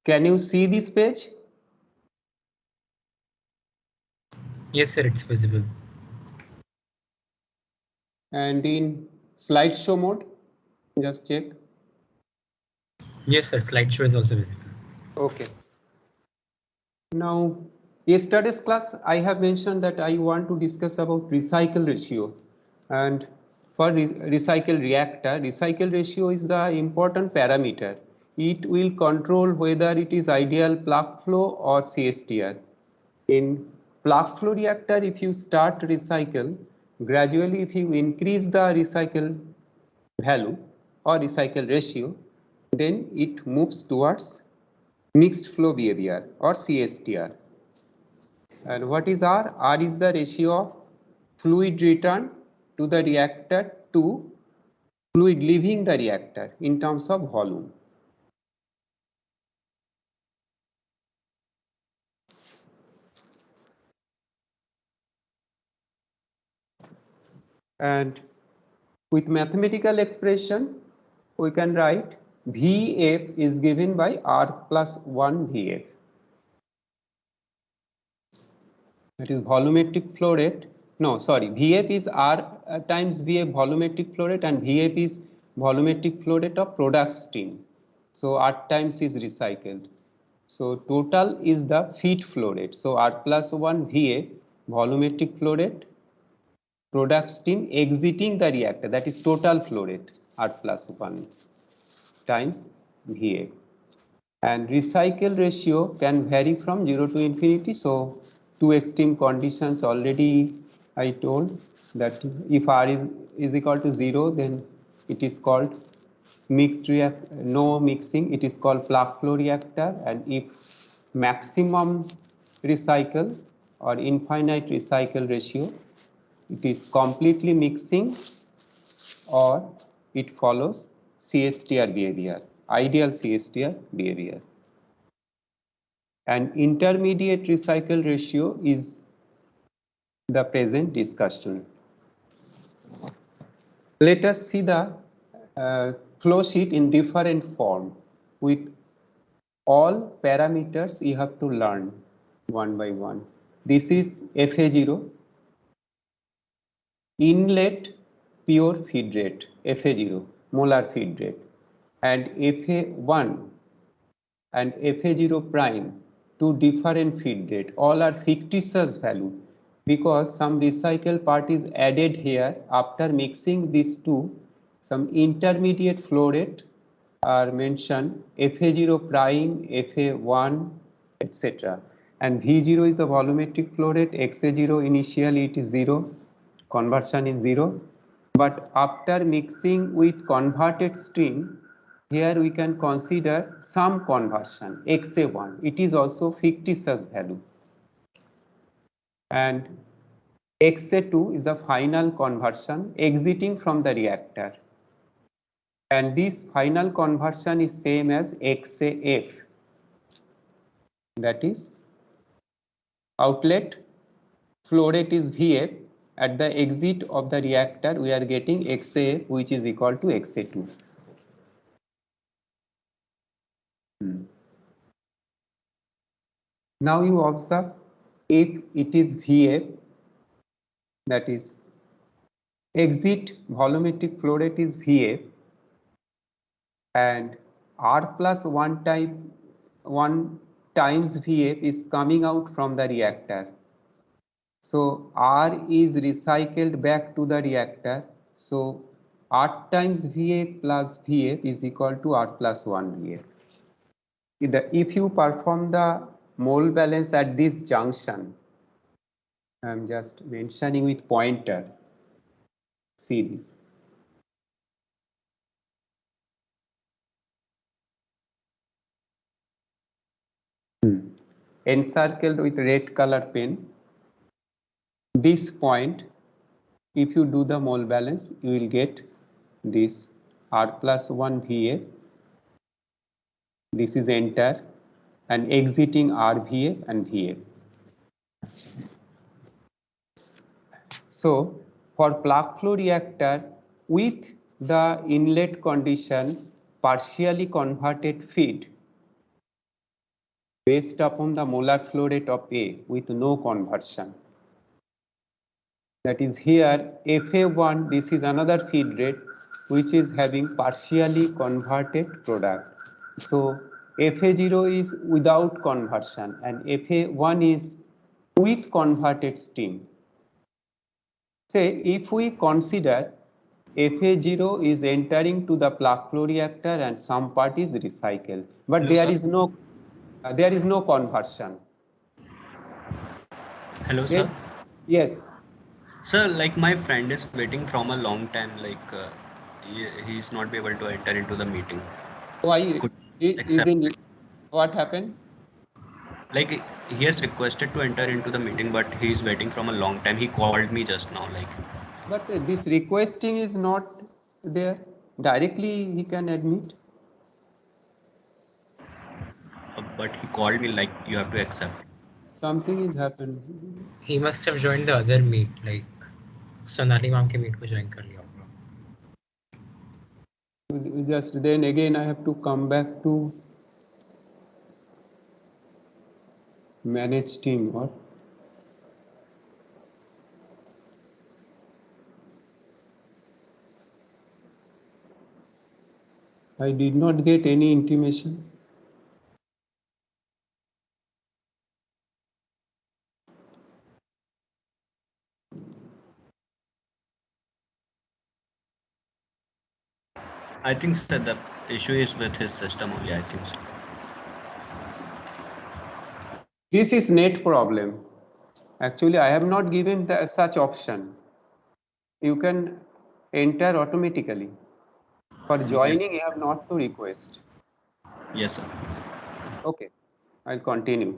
Can you see this page? Yes, sir, it's visible. And in slideshow mode, just check. Yes, sir, slideshow is also visible. Okay. Now, yesterday's class, I have mentioned that I want to discuss about recycle ratio. And for recycle reactor, recycle ratio is the important parameter. It will control whether it is ideal plug flow or CSTR. In plug flow reactor, if you start recycle, gradually if you increase the recycle value or recycle ratio, then it moves towards mixed flow behavior or CSTR. And what is R? R is the ratio of fluid return to the reactor to fluid leaving the reactor in terms of volume. And with mathematical expression, we can write VF is given by R plus 1 VF. That is volumetric flow rate. No, sorry, VF is R times VF volumetric flow rate, and VF is volumetric flow rate of product stream. So R times is recycled. So total is the feed flow rate. So R plus 1 VF volumetric flow rate, product stream exiting the reactor, that is total flow rate, R plus 1 times VA. And recycle ratio can vary from 0 to infinity. So two extreme conditions already I told, that if R is equal to 0, then it is called mixed reactor, no mixing, it is called plug flow reactor. And if maximum recycle or infinite recycle ratio, it is completely mixing, or it follows CSTR behavior, ideal CSTR behavior. And intermediate recycle ratio is the present discussion. Let us see the flow sheet in different form. With all parameters you have to learn one by one. This is FA0, inlet pure feed rate, FA0, molar feed rate, and FA1 and FA0 prime, two different feed rate, all are fictitious value, because some recycle part is added here. After mixing these two, some intermediate flow rate are mentioned, FA0 prime, FA1, etc. And V0 is the volumetric flow rate, XA0 initially it is 0, conversion is 0, but after mixing with converted stream, here we can consider some conversion, XA1, it is also fictitious value. And XA2 is the final conversion exiting from the reactor. And this final conversion is same as XAF, that is outlet flow rate is VF, at the exit of the reactor we are getting XAF, which is equal to XA2. Now you observe, if it is VF, that is exit volumetric flow rate is VF, and R plus 1 times VF is coming out from the reactor. So R is recycled back to the reactor. So R times VF plus VF is equal to R plus 1 VF. If you perform the mole balance at this junction, I am just mentioning with pointer, see this. Encircled with red color pen, this point, if you do the mole balance, you will get this R plus 1 VA, this is enter, and exiting R VA and VA. So for plug flow reactor with the inlet condition partially converted feed, based upon the molar flow rate of A with no conversion. That is here FA1, this is another feed rate which is having partially converted product. So FA0 is without conversion and FA1 is with converted steam. Say if we consider FA0 is entering to the plug flow reactor and some part is recycled, but Hello, there sir. is no conversion. Hello, sir. Yes. Sir, like my friend is waiting from a long time. Like he's not be able to enter into the meeting. Why Could accept. isn't it? What happened? Like he has requested to enter into the meeting, but he's waiting from a long time. He called me just now. Like, But this requesting is not there. Directly he can admit. but he called me like you have to accept. Something is happened. He must have joined the other meet, like Sonali ma'am के meet को join कर लिया होगा. Just then again I have to come back to manage team. What? I did not get any intimation. I think sir, the issue is with his system only. I think so. This is net problem. Actually, I have not given such option. You can enter automatically. For joining, you have not to request. Yes, sir. Okay, I'll continue.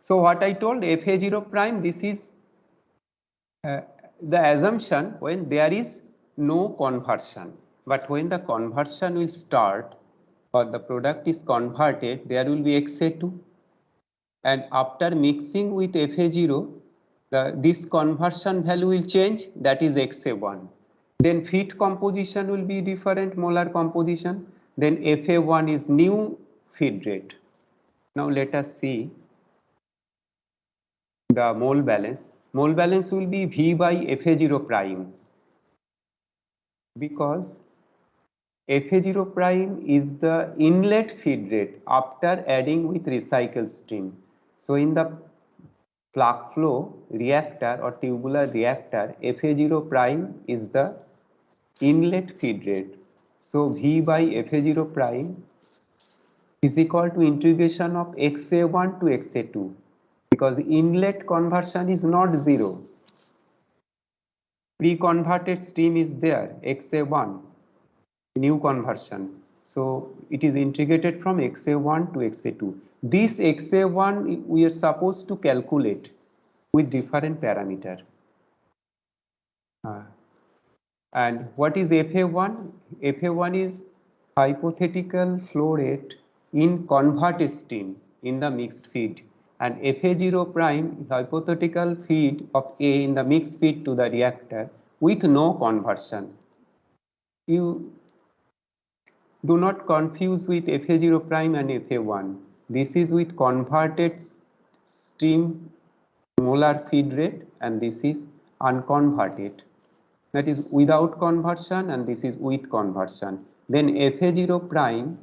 So what I told FA0 prime, this is the assumption when there is no conversion. But when the conversion will start or the product is converted, there will be XA2. And after mixing with FA0, this conversion value will change, that is XA1. Then feed composition will be different molar composition. Then FA1 is new feed rate. Now let us see the mole balance. Mole balance will be V by FA0 prime because FA0 prime is the inlet feed rate after adding with recycled stream. So in the plug flow reactor or tubular reactor, FA0 prime is the inlet feed rate. So V by FA0 prime is equal to integration of XA1 to XA2 because inlet conversion is not zero. Pre-converted stream is there, XA1, new conversion. So it is integrated from XA1 to XA2. This XA1 we are supposed to calculate with different parameter. And what is FA1? FA1 is hypothetical flow rate in converted steam in the mixed feed, and FA0 prime is hypothetical feed of A in the mixed feed to the reactor with no conversion. You do not confuse with FA0 prime and FA1. This is with converted steam molar feed rate and this is unconverted. That is without conversion and this is with conversion. Then FA0 prime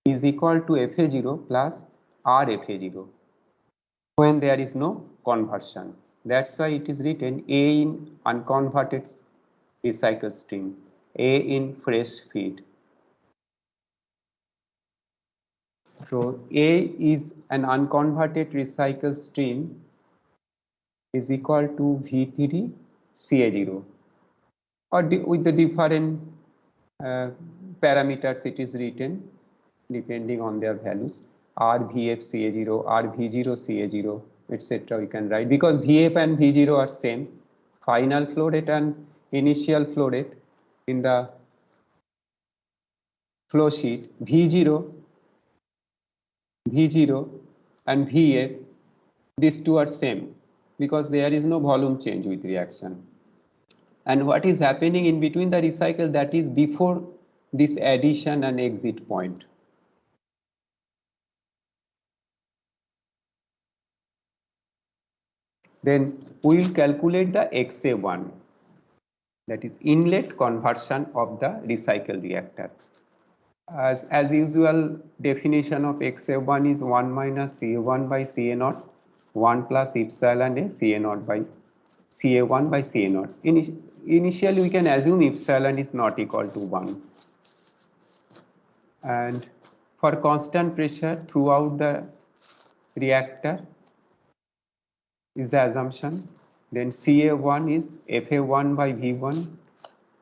is equal to FA0 plus RFA0 when there is no conversion. That's why it is written A in unconverted recycled stream, A in fresh feed. So A is an unconverted recycled stream is equal to V3 CA0 or with the different parameters it is written depending on their values RVF CA0, RV0 CA0, etc. we can write because VF and V0 are same, final flow rate and initial flow rate in the flow sheet. V0 and VF, these two are same because there is no volume change with reaction. And what is happening in between the recycle, that is before this addition and exit point. Then we will calculate the XA1, that is inlet conversion of the recycle reactor. As usual, definition of XA1 is 1 minus CA1 by CA0, 1 plus epsilon A CA0 by CA1 by CA0. Initially, we can assume epsilon is not equal to 1. And for constant pressure throughout the reactor is the assumption. Then CA1 is FA1 by V1.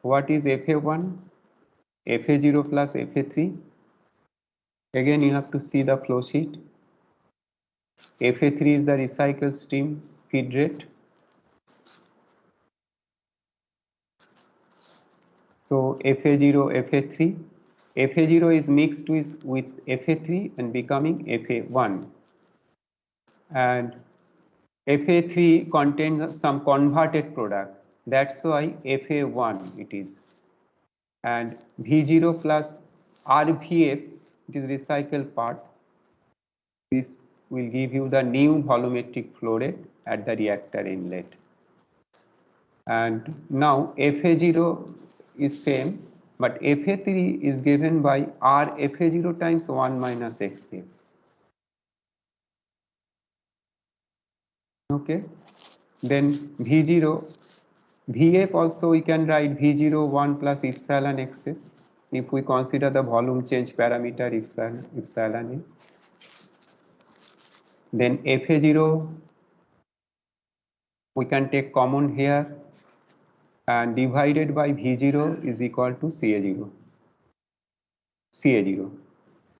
What is FA1? FA0 plus FA3. Again, you have to see the flow sheet. FA3 is the recycle stream feed rate. So FA0, FA3. FA0 is mixed with FA3 and becoming FA1. And FA3 contains some converted product. That's why FA1 it is. And V0 plus RVF, it is recycled part. This will give you the new volumetric flow rate at the reactor inlet. And now FA0 is same, but FA3 is given by RFA0 times 1 minus XA. Okay, then V0, VF also we can write V0 1 plus epsilon XA if we consider the volume change parameter epsilon A. Then FA0 we can take common here and divided by V0 is equal to CA0.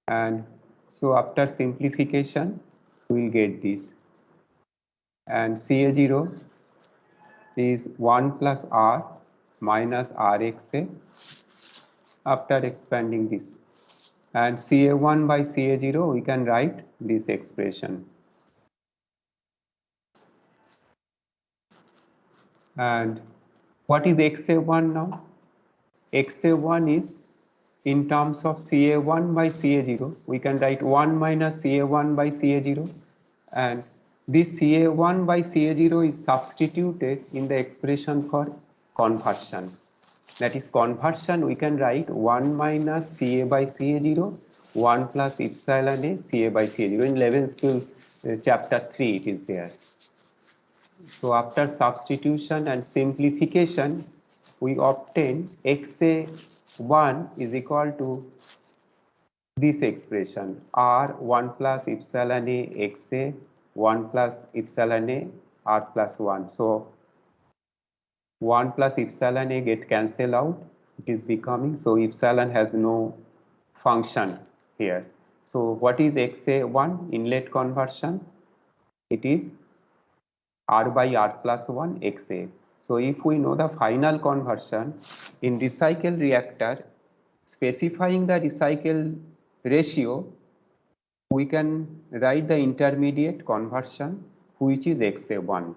And so after simplification we will get this, and CA0 is 1 plus R minus RXA after expanding this, and CA1 by CA0 we can write this expression. And what is XA1 now? XA1 is in terms of CA1 by CA0, we can write 1 minus CA1 by CA0, and this CA1 by CA0 is substituted in the expression for conversion. That is conversion, we can write 1 minus CA by CA0, 1 plus epsilon A CA by CA0. In 11th skill chapter 3 it is there. So after substitution and simplification, we obtain XA1 is equal to this expression R 1 plus epsilon A XA 1 plus epsilon A R plus 1. So 1 plus epsilon A get cancelled out, it is becoming, so epsilon has no function here. So what is XA1 inlet conversion? It is R by R plus 1 XA. So if we know the final conversion in recycle reactor, specifying the recycle ratio, we can write the intermediate conversion which is XA1.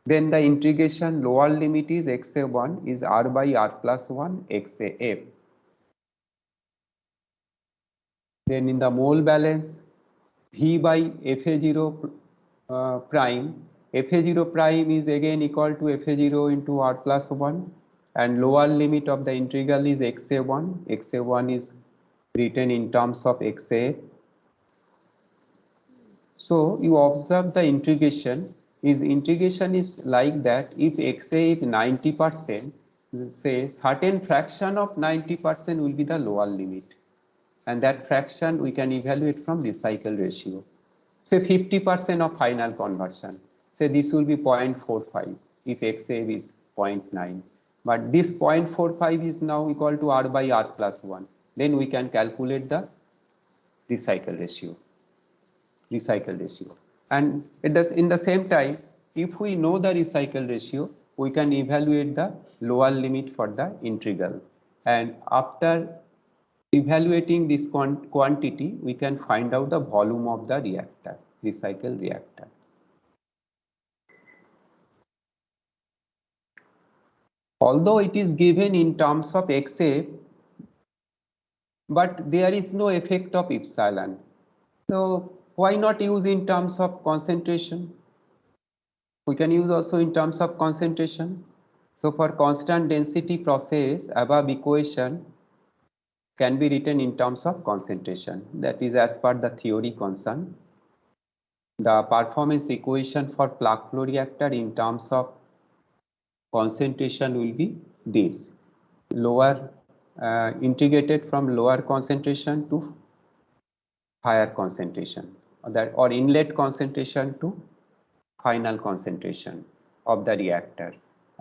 Then the integration lower limit is XA1 is R by R plus 1 XAF. Then in the mole balance, V by FA0 prime, FA0 prime is again equal to FA0 into R plus 1, and lower limit of the integral is XA1. XA1 is written in terms of XA. So you observe the integration is like that. If XA is 90%, say certain fraction of 90% will be the lower limit, and that fraction we can evaluate from recycle ratio. Say 50% of final conversion. Say this will be 0.45 if XA is 0.9. But this 0.45 is now equal to R by R plus 1. Then we can calculate the recycle ratio. And it does in the same time, if we know the recycle ratio, we can evaluate the lower limit for the integral. And after evaluating this quantity, we can find out the volume of the reactor, recycle reactor. although it is given in terms of XA, but there is no effect of epsilon. So why not use in terms of concentration? We can use also in terms of concentration. So for constant density process, above equation can be written in terms of concentration. That is as per the theory concern. The performance equation for plug flow reactor in terms of concentration will be this: lower integrated from lower concentration to higher concentration, or inlet concentration to final concentration of the reactor,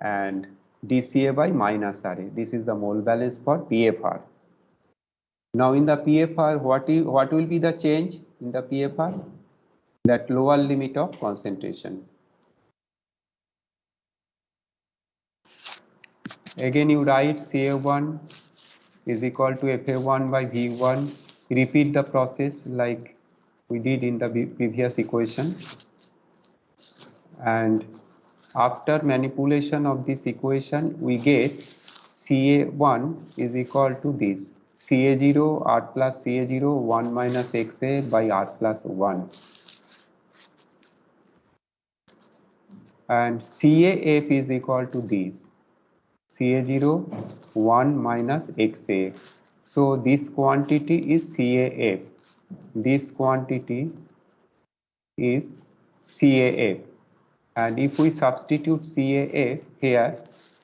and dCA by minus RA. This is the mole balance for PFR. Now in the PFR, what will be the change in the PFR? That lower limit of concentration. Again you write CA1 is equal to FA1 by V1. Repeat the process like we did in the previous equation. And after manipulation of this equation, we get CA1 is equal to this: CA0 R plus CA0 1 minus XA by R plus 1. And CAF is equal to this: CA0 1 minus XA. So this quantity is CAF. This quantity is CAF. And if we substitute CAF here,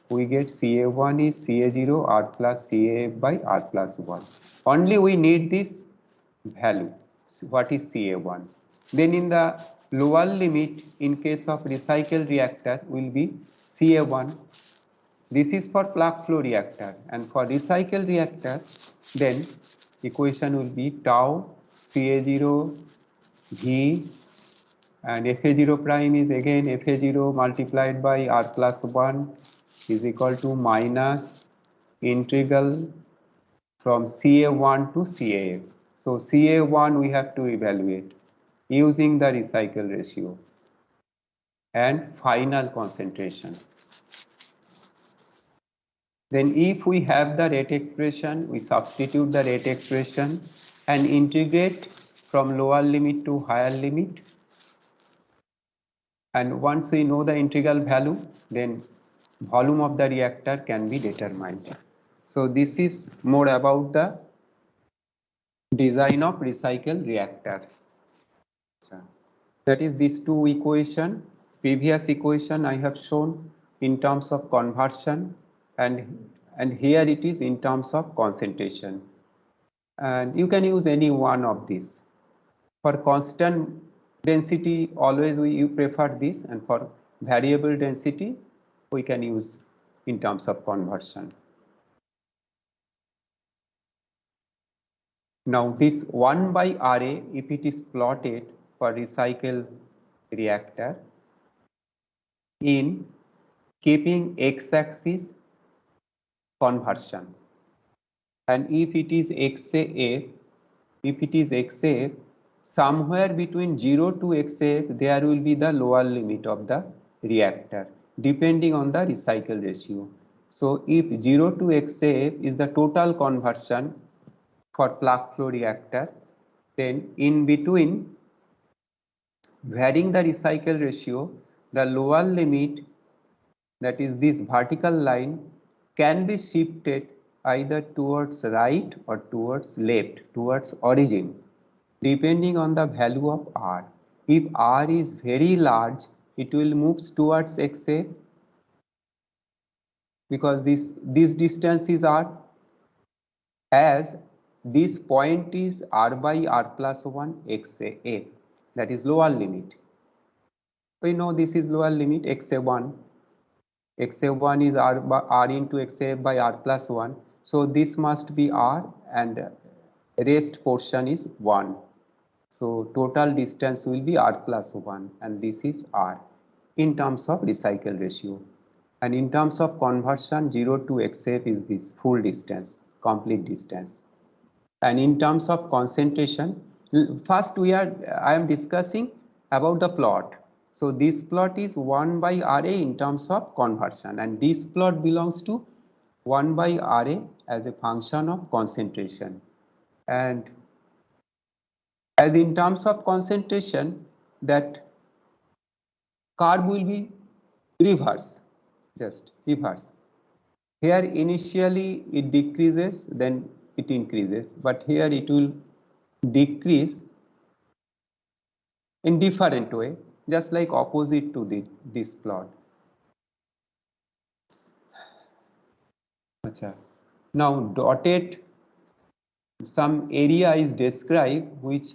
we get CA1 is CA0 R plus CAF by R plus 1. Only we need this value. So what is CA1? Then in the lower limit, in case of recycle reactor, will be CA1. This is for plug flow reactor, and for recycle reactor, then equation will be tau CA0 V, and FA0 prime is again FA0 multiplied by R plus 1 is equal to minus integral from CA1 to CAF. So CA1 we have to evaluate using the recycle ratio and final concentration. Then if we have the rate expression, we substitute the rate expression and integrate from lower limit to higher limit. And once we know the integral value, then volume of the reactor can be determined. So this is more about the design of recycle reactor. That is these two equation. Previous equation I have shown in terms of conversion, and here it is in terms of concentration. And you can use any one of these. For constant density, always you prefer this, and for variable density, we can use in terms of conversion. Now this 1 by RA, if it is plotted for recycle reactor in keeping x-axis conversion, and if it is XAF, somewhere between 0 to XAF, there will be the lower limit of the reactor depending on the recycle ratio. So if 0 to XAF is the total conversion for plug flow reactor, then in between, varying the recycle ratio, the lower limit, that is this vertical line, can be shifted either towards right or towards left, towards origin, depending on the value of R. If R is very large, it will move towards XA, because this distance is R, as this point is R by R plus 1 XA, that is lower limit. We know this is lower limit XA1. XA1 is R into XA by R plus 1. So this must be R, and rest portion is 1. So total distance will be R plus 1, and this is R in terms of recycle ratio. And in terms of conversion, 0 to XF is this full distance, complete distance. And in terms of concentration, first I am discussing about the plot. So this plot is 1 by RA in terms of conversion, and this plot belongs to 1 by RA as a function of concentration. And as in terms of concentration, that curve will be reverse, just reverse. Here initially it decreases, then it increases, but here it will decrease in different way, just like opposite to this plot. Achha. Now dotted, some area is described which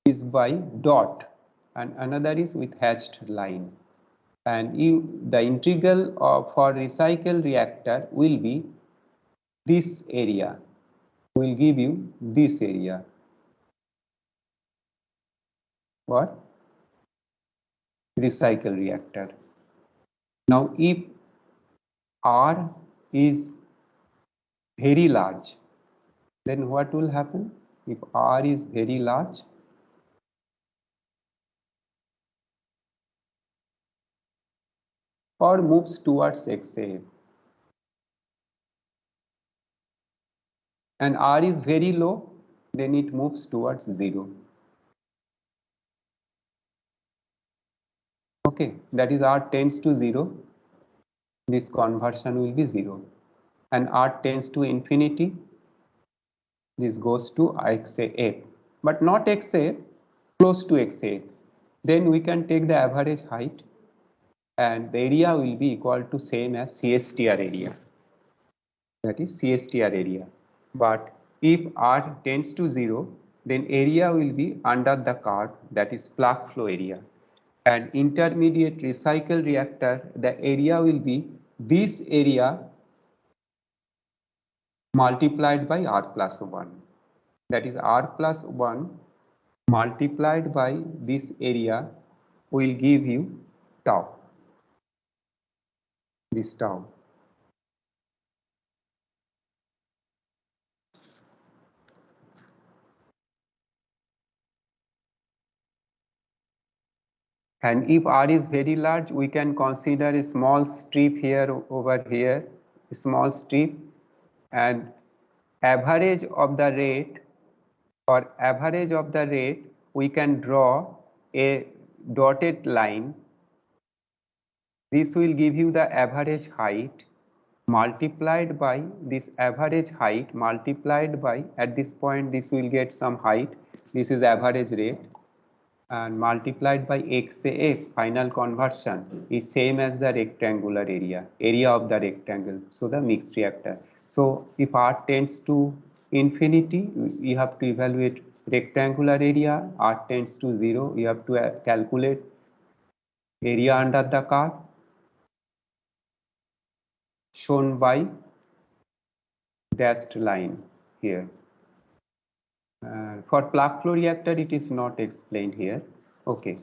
is by dot and another is with hatched line. And the integral for recycle reactor will be this area, will give you this area. What? Recycle reactor. Now if R is very large, then what will happen? If R is very large, or moves towards XAF, and R is very low, then it moves towards 0. Okay, that is R tends to 0, this conversion will be 0, and R tends to infinity, this goes to XAF, but not XAF, close to XAF. Then we can take the average height, and the area will be equal to same as CSTR area, that is CSTR area. But if R tends to 0, then area will be under the curve, that is plug flow area. And intermediate recycle reactor, the area will be this area multiplied by R plus 1. That is R plus 1 multiplied by this area will give you tau, this tau. And if R is very large, we can consider a small strip here, over here, a small strip, and average of the rate, or average of the rate, we can draw a dotted line. This will give you the average height multiplied by this average height multiplied by, at this point this will get some height, this is average rate, and multiplied by XAF, final conversion is same as the rectangular area of the rectangle, so the mixed reactor. So if R tends to infinity, you have to evaluate rectangular area, R tends to 0, you have to calculate area under the curve shown by dashed line here. For plug flow reactor, it is not explained here. Okay.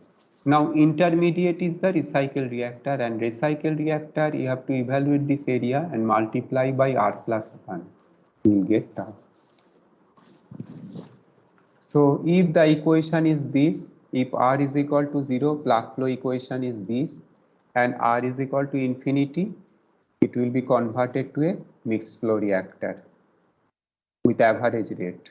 Now intermediate is the recycle reactor, and recycle reactor you have to evaluate this area and multiply by R plus 1. You will get tau. So if the equation is this, if R is equal to 0, plug flow equation is this, and R is equal to infinity, it will be converted to a mixed flow reactor with average rate.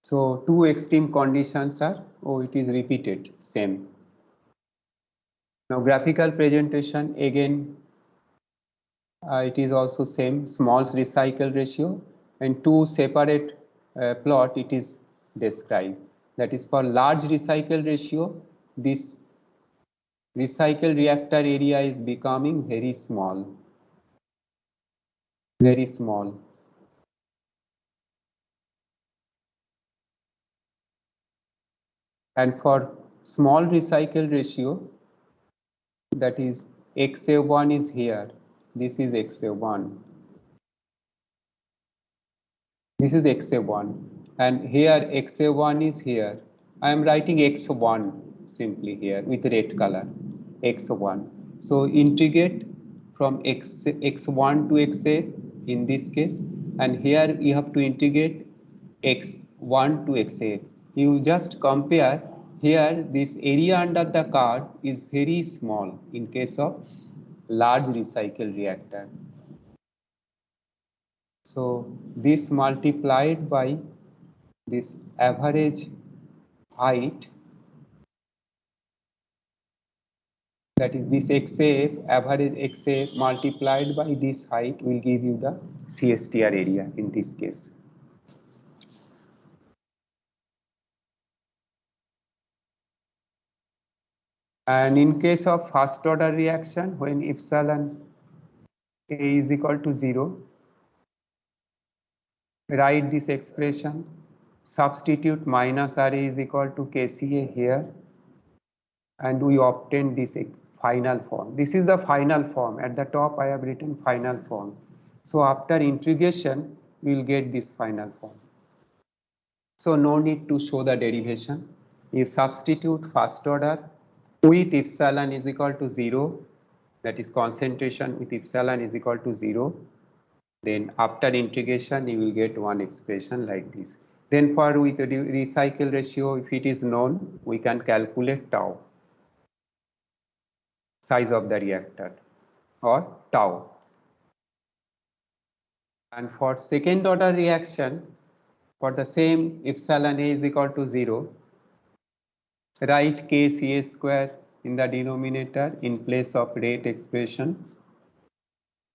So two extreme conditions are, it is repeated, same. Now graphical presentation, again it is also same, Small's recycle ratio, and two separate plot it is described. That is, for large recycle ratio, this recycle reactor area is becoming very small, very small. And for small recycle ratio, that is XA1 is here, this is XA1, this is XA1, and here XA1 is here. I am writing X1 simply here with red color, X1. So integrate from X1 to XA in this case, and here you have to integrate 1 to XA. You just compare here, this area under the curve is very small in case of large recycle reactor. So this multiplied by this average height, that is this XAF, average XAF multiplied by this height will give you the CSTR area in this case. And in case of first order reaction, when epsilon A is equal to 0, write this expression, substitute minus RA is equal to KCA here, and we obtain this final form. This is the final form. At the top I have written final form. So after integration, we will get this final form. So no need to show the derivation. You substitute first order with epsilon is equal to 0, that is concentration with epsilon is equal to 0. Then after integration, you will get one expression like this. Then for with the recycle ratio, if it is known, we can calculate tau, size of the reactor, or tau. And for second order reaction, for the same epsilon A is equal to 0, write KCA square in the denominator in place of rate expression.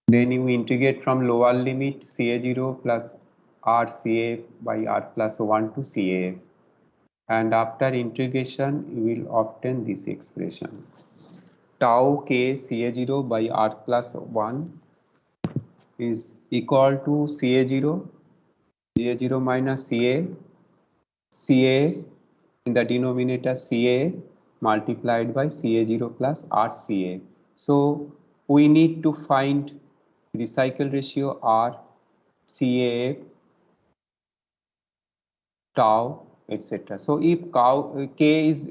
Then you integrate from lower limit CA0 plus RCA by R plus 1 to CA. And after integration, you will obtain this expression. Tau K CA0 by R plus 1 is equal to CA0, CA0 minus CA, CA in the denominator CA multiplied by CA0 plus RCA. So we need to find recycle ratio R, CA, tau, etc. So if K is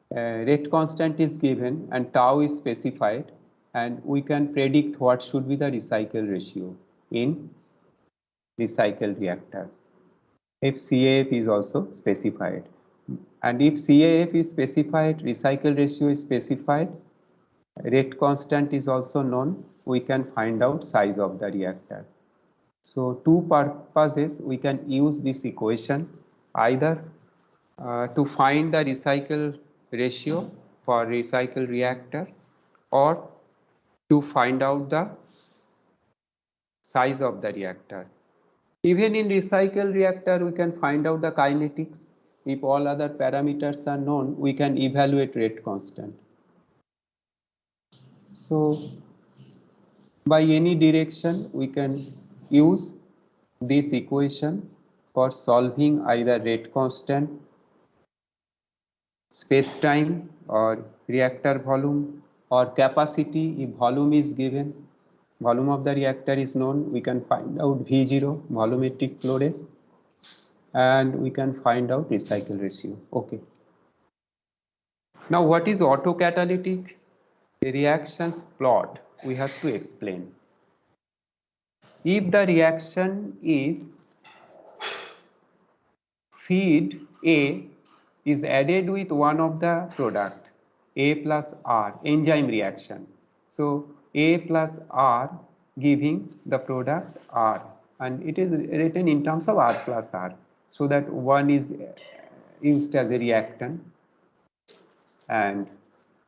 rate constant is given and tau is specified, and we can predict what should be the recycle ratio in recycle reactor. If CAF is also specified, and if CAF is specified, recycle ratio is specified, rate constant is also known, we can find out size of the reactor. So two purposes we can use this equation, either to find the recycle ratio for recycle reactor, or to find out the size of the reactor. Even in recycle reactor, we can find out the kinetics. If all other parameters are known, we can evaluate rate constant. So by any direction, we can use this equation for solving either rate constant, space time, or reactor volume, or capacity. If volume is given, volume of the reactor is known, we can find out V0, volumetric flow rate, and we can find out recycle ratio. Okay. Now what is autocatalytic reactions plot? We have to explain. If the reaction is feed A is added with one of the product, A plus R, enzyme reaction. So A plus R giving the product R, and it is written in terms of R plus R, so that one is used as a reactant. And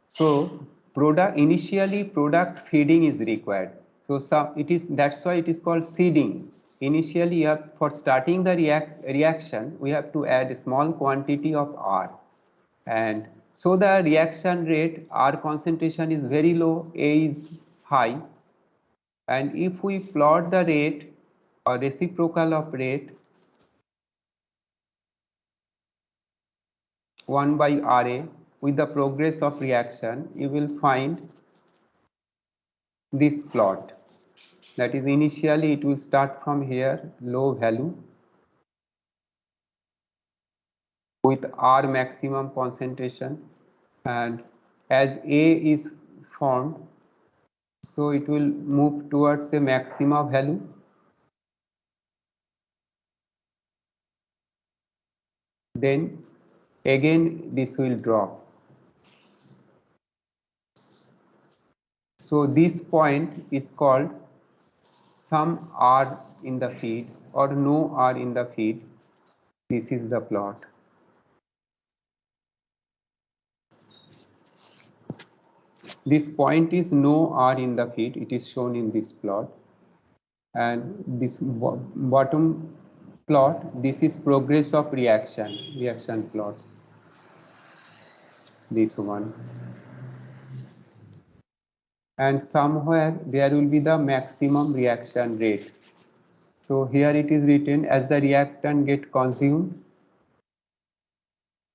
so initially product feeding is required. So that's why it is called seeding. Initially, for starting the reaction, we have to add a small quantity of R, and so the reaction rate, R concentration is very low, A is high, and if we plot the rate or reciprocal of rate 1 by RA with the progress of reaction, you will find this plot. That is, initially it will start from here, low value, with R maximum concentration, and as A is formed, so it will move towards a maxima value, then again this will drop. So this point is called some R in the feed or no R in the feed. This is the plot. This point is no R in the feed. It is shown in this plot. And this bottom plot, this is progress of reaction plot. This one. And somewhere there will be the maximum reaction rate. So here it is written as the reactant get consumed,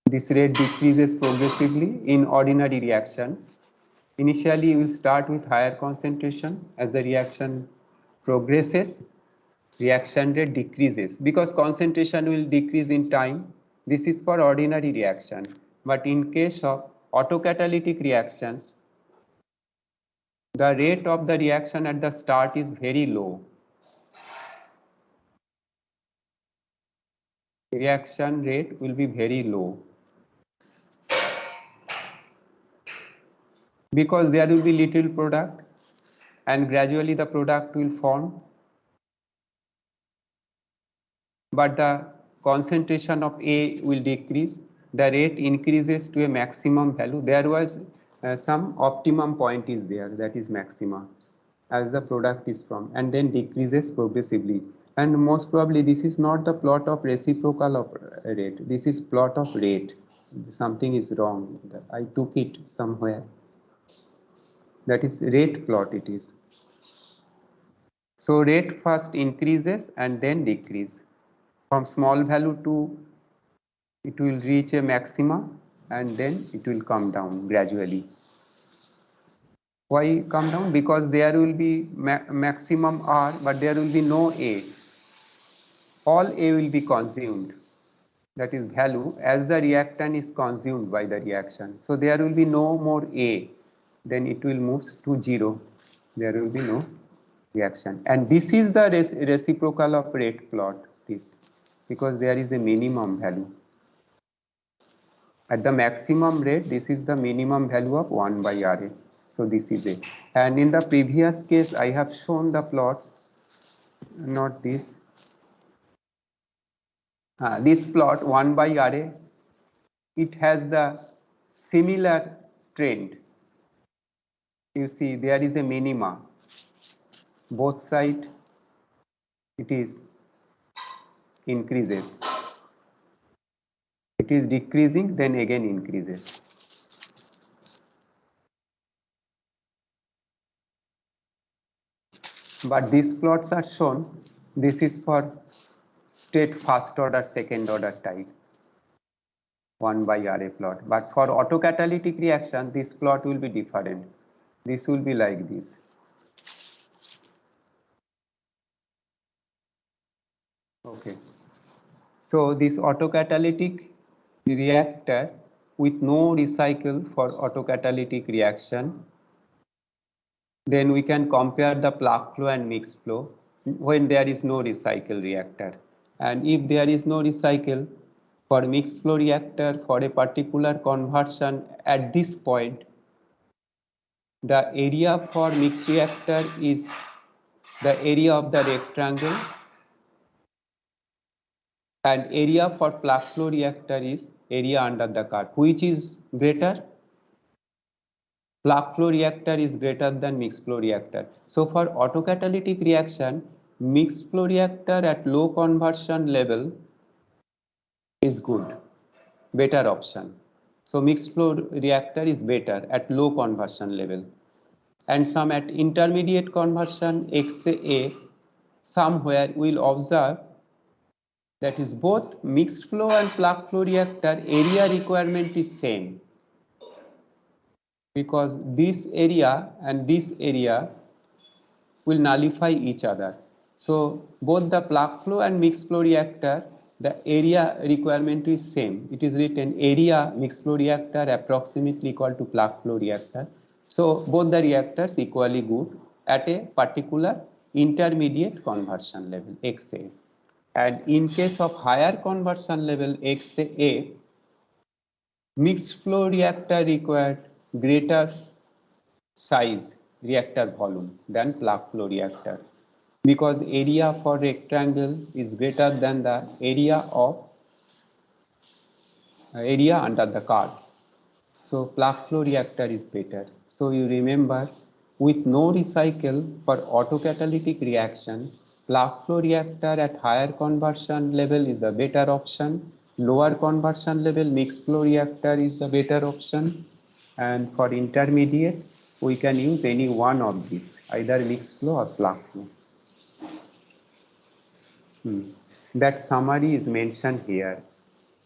this rate decreases progressively in ordinary reaction. Initially you will start with higher concentration. As the reaction progresses, reaction rate decreases because concentration will decrease in time. This is for ordinary reaction. But in case of autocatalytic reactions, the rate of the reaction at the start is very low. Reaction rate will be very low because there will be little product and gradually the product will form, but the concentration of A will decrease, the rate increases to a maximum value. There was some optimum point is there, that is maxima as the product is formed, and then decreases progressively. And most probably this is not the plot of reciprocal of rate, this is plot of rate. Something is wrong, I took it somewhere. That is rate plot it is. So rate first increases and then decrease. From small value to it will reach a maxima and then it will come down gradually. Why come down? Because there will be maximum R, but there will be no A. All A will be consumed. That is value as the reactant is consumed by the reaction. So there will be no more A. Then it will move to 0. There will be no reaction. And this is the reciprocal of rate plot. This because there is a minimum value. At the maximum rate, this is the minimum value of 1 by Ra. So this is it. And in the previous case, I have shown the plots, not this. This plot 1 by Ra, it has the similar trend. You see, there is a minima. Both sides, it is increases. It is decreasing, then again increases. But these plots are shown. This is for state first order, second order type. 1 by Ra plot. But for autocatalytic reaction, this plot will be different. This will be like this. Okay. So this autocatalytic reactor with no recycle for autocatalytic reaction, then we can compare the plug flow and mixed flow when there is no recycle reactor. And if there is no recycle for mixed flow reactor for a particular conversion at this point, the area for mixed reactor is the area of the rectangle and area for plug flow reactor is area under the curve. Which is greater? Plug flow reactor is greater than mixed flow reactor. So for autocatalytic reaction, mixed flow reactor at low conversion level is good, better option. So mixed flow reactor is better at low conversion level. And some at intermediate conversion XA, somewhere we'll observe that is both mixed flow and plug flow reactor area requirement is same, because this area and this area will nullify each other. So both the plug flow and mixed flow reactor, the area requirement is same. It is written area mixed flow reactor approximately equal to plug flow reactor. So both the reactors equally good at a particular intermediate conversion level XA. And in case of higher conversion level XA, mixed flow reactor required greater size reactor volume than plug flow reactor, because area for rectangle is greater than the area under the curve. So plug flow reactor is better. So you remember, with no recycle for autocatalytic reaction, plug flow reactor at higher conversion level is the better option. Lower conversion level mixed flow reactor is the better option. And for intermediate, we can use any one of these, either mixed flow or plug flow. That summary is mentioned here.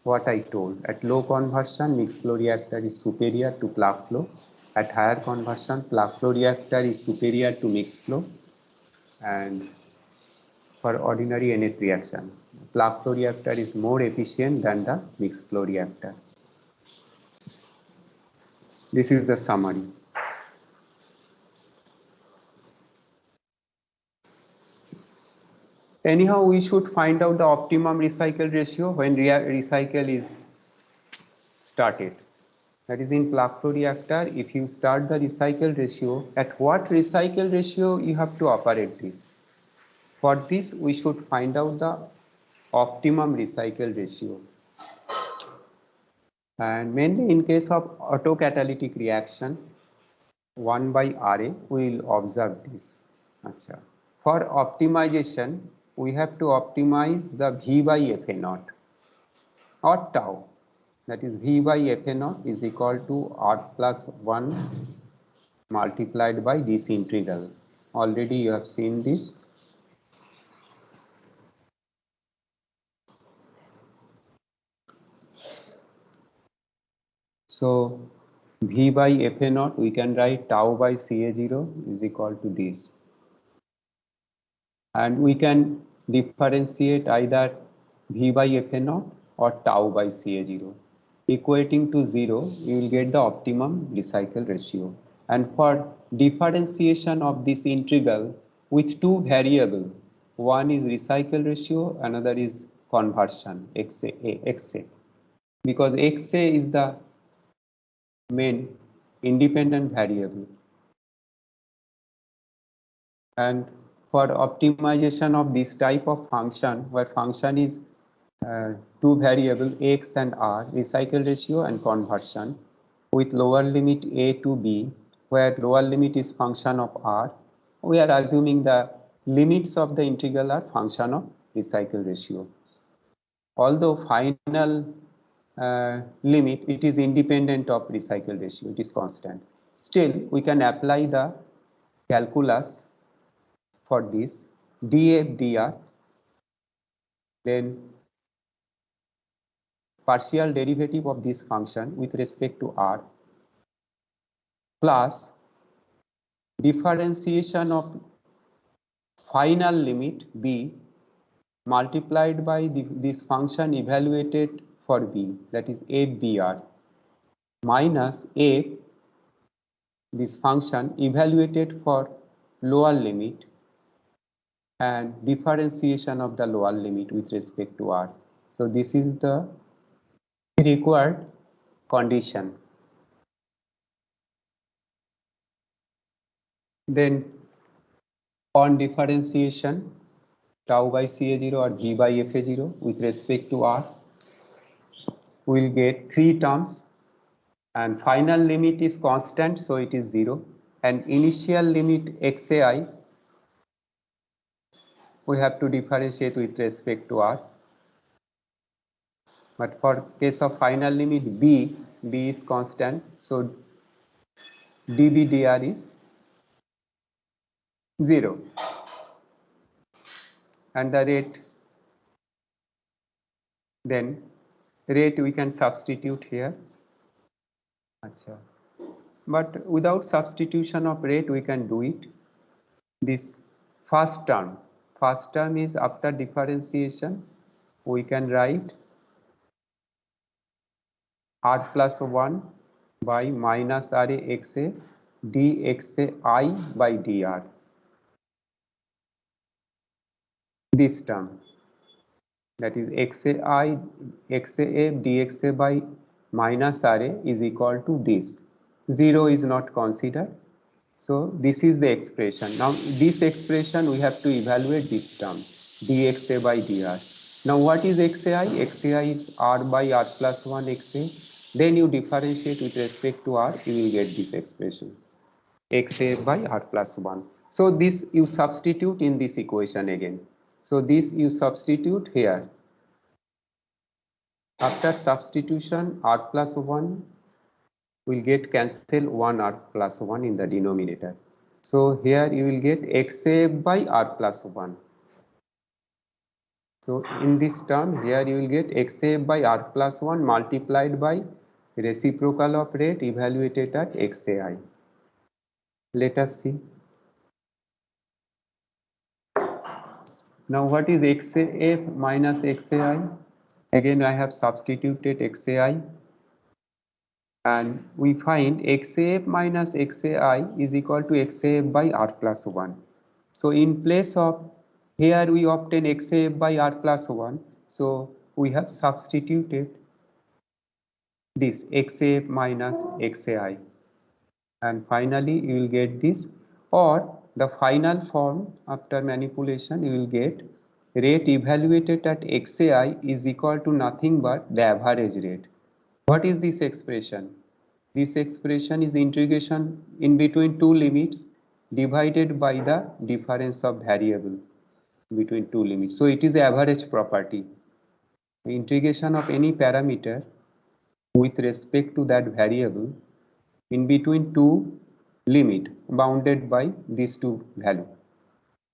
What I told, at low conversion, mixed flow reactor is superior to plug flow. At higher conversion, plug flow reactor is superior to mixed flow. And for ordinary nth reaction, plug flow reactor is more efficient than the mixed flow reactor. This is the summary. Anyhow, we should find out the optimum recycle ratio when recycle is started. That is, in plug flow reactor, if you start the recycle ratio, at what recycle ratio you have to operate this? For this, we should find out the optimum recycle ratio. And mainly in case of autocatalytic reaction, 1 by Ra, we will observe this. Achha. For optimization, we have to optimize the V by Fa naught or tau. That is, V by Fa naught is equal to R plus 1 multiplied by this integral. Already you have seen this. So V by Fa naught, we can write tau by Ca0 is equal to this. And we can differentiate either V by Fa naught or tau by Ca0. Equating to 0, you will get the optimum recycle ratio. And for differentiation of this integral with two variables, one is recycle ratio, another is conversion, XA. Because XA is the main independent variable. And for optimization of this type of function, where function is two variable x and r, recycle ratio and conversion, with lower limit a to b, where lower limit is function of r, we are assuming the limits of the integral are function of recycle ratio. Although final limit, it is independent of recycle ratio, it is constant. Still, we can apply the calculus for this df dr, then partial derivative of this function with respect to r plus differentiation of final limit b multiplied by this function evaluated for b, that is fbr, minus f, this function evaluated for lower limit, and differentiation of the lower limit with respect to r. So this is the required condition. Then on differentiation, tau by Ca0 or V by Fa0 with respect to r, we will get three terms, and final limit is constant, so it is 0, and initial limit xai we have to differentiate with respect to r. But for case of final limit b is constant, so db dr is 0, and the rate, then rate we can substitute here. Achha. But without substitution of rate, we can do it. This first term is after differentiation, we can write r plus 1 by minus Ra xa dxai by dr. This term. that is XAI, XAF dXA by minus RA is equal to this. 0 is not considered. So this is the expression. Now this expression we have to evaluate this term dXA by dr. Now what is XAI? XAI is R by R plus 1 XA. Then you differentiate with respect to R, you will get this expression XA by R plus 1. So this you substitute in this equation again. So this you substitute here. After substitution, R plus 1 will get cancel 1 R plus 1 in the denominator. So here you will get XA by R plus 1. So in this term here you will get XA by R plus 1 multiplied by reciprocal of rate evaluated at XAI. Let us see. Now what is XAF minus XAI? Again I have substituted XAI and we find XAF minus XAI is equal to XAF by R plus 1. So in place of here we obtain XAF by R plus 1. So we have substituted this XAF minus XAI and finally you will get this, or the final form after manipulation you will get rate evaluated at XAI is equal to nothing but the average rate. What is this expression? This expression is integration in between two limits divided by the difference of variable between two limits. So it is average property. The integration of any parameter with respect to that variable in between two limit bounded by these two value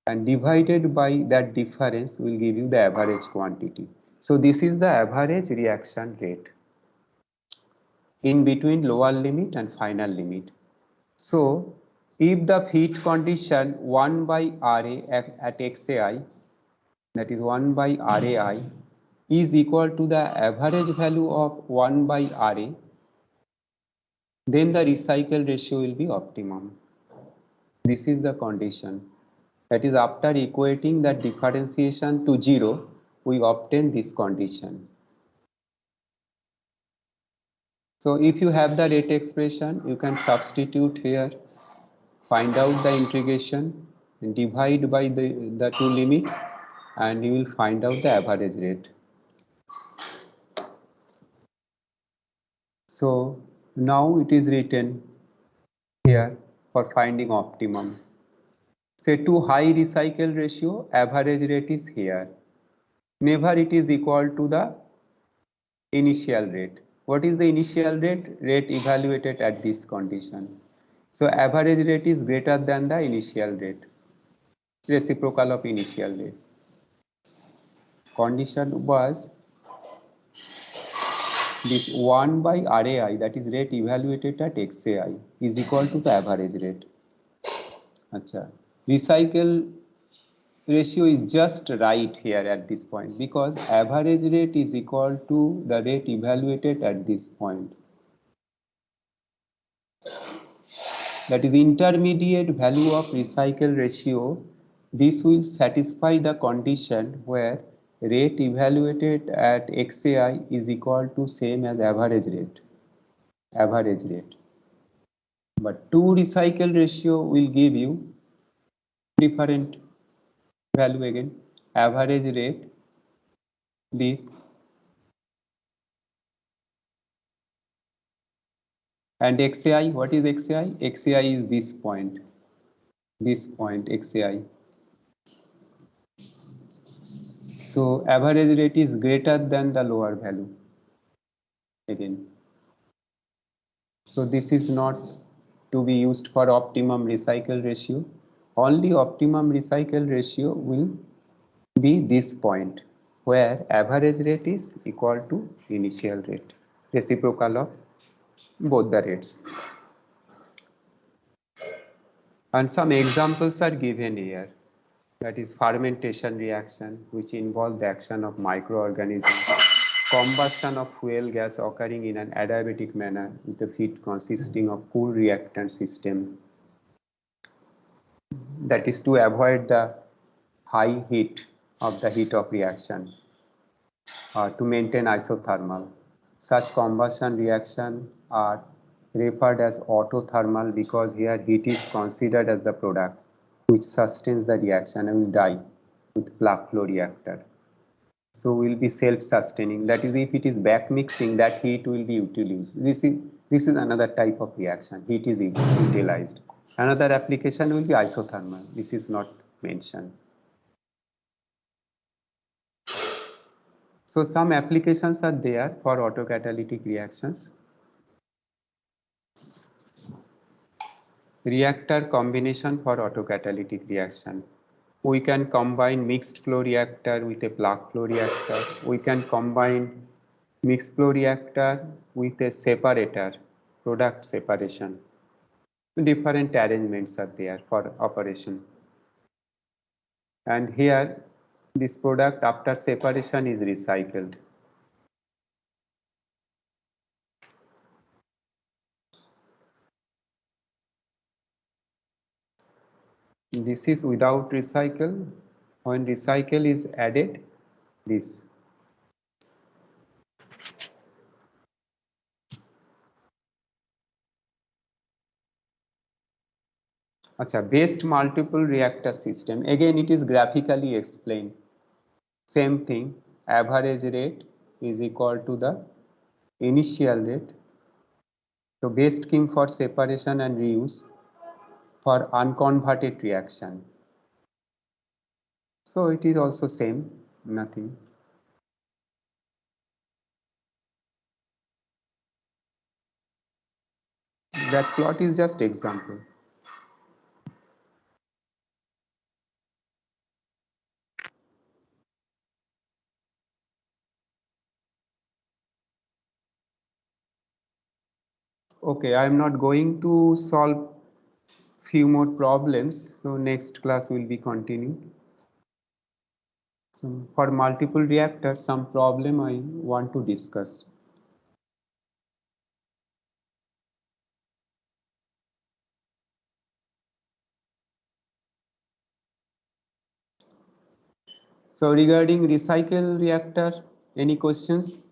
and divided by that difference will give you the average quantity. So this is the average reaction rate in between lower limit and final limit. So if the feed condition 1 by RA at XAI, that is 1 by RAI, is equal to the average value of 1 by RA, then the recycle ratio will be optimum. This is the condition. That is, after equating that differentiation to 0, we obtain this condition. So if you have the rate expression, you can substitute here, find out the integration, and divide by the two limits, and you will find out the average rate. So now it is written here for finding optimum. Say to high recycle ratio, average rate is here. Never it is equal to the initial rate. What is the initial rate? Rate evaluated at this condition. So average rate is greater than the initial rate, reciprocal of initial rate. Condition was this 1 by RAI, that is rate evaluated at XAI, is equal to the average rate. Achha. Recycle ratio is just right here at this point because average rate is equal to the rate evaluated at this point. That is intermediate value of recycle ratio. This will satisfy the condition where rate evaluated at XAI is equal to same as average rate. Average rate. But 2 recycle ratio will give you different value again. Average rate, this, and XAI, what is XAI? XAI is this point XAI. So average rate is greater than the lower value again. So this is not to be used for optimum recycle ratio. Only optimum recycle ratio will be this point where average rate is equal to initial rate, reciprocal of both the rates. And some examples are given here. That is fermentation reaction, which involves the action of microorganisms, combustion of fuel gas occurring in an adiabatic manner with the feed consisting of cool reactant system. That is to avoid the high heat of the heat of reaction. to maintain isothermal. Such combustion reactions are referred as autothermal because here heat is considered as the product which sustains the reaction and will die with plug flow reactor. So will be self-sustaining. That is, if it is back mixing, that heat will be utilized. This is another type of reaction. Heat is utilized. Another application will be isothermal. This is not mentioned. So some applications are there for autocatalytic reactions. Reactor combination for autocatalytic reaction. We can combine mixed flow reactor with a plug flow reactor. We can combine mixed flow reactor with a separator, product separation. Different arrangements are there for operation. And here this product after separation is recycled. This is without recycle. When recycle is added, this. Based multiple reactor system. Again, it is graphically explained. Same thing, average rate is equal to the initial rate. So base scheme for separation and reuse for unconverted reaction. So it is also same, nothing. That plot is just example. Okay, I am not going to solve few more problems. So next class will be continued. So for multiple reactors, some problem I want to discuss. So regarding recycle reactor, any questions?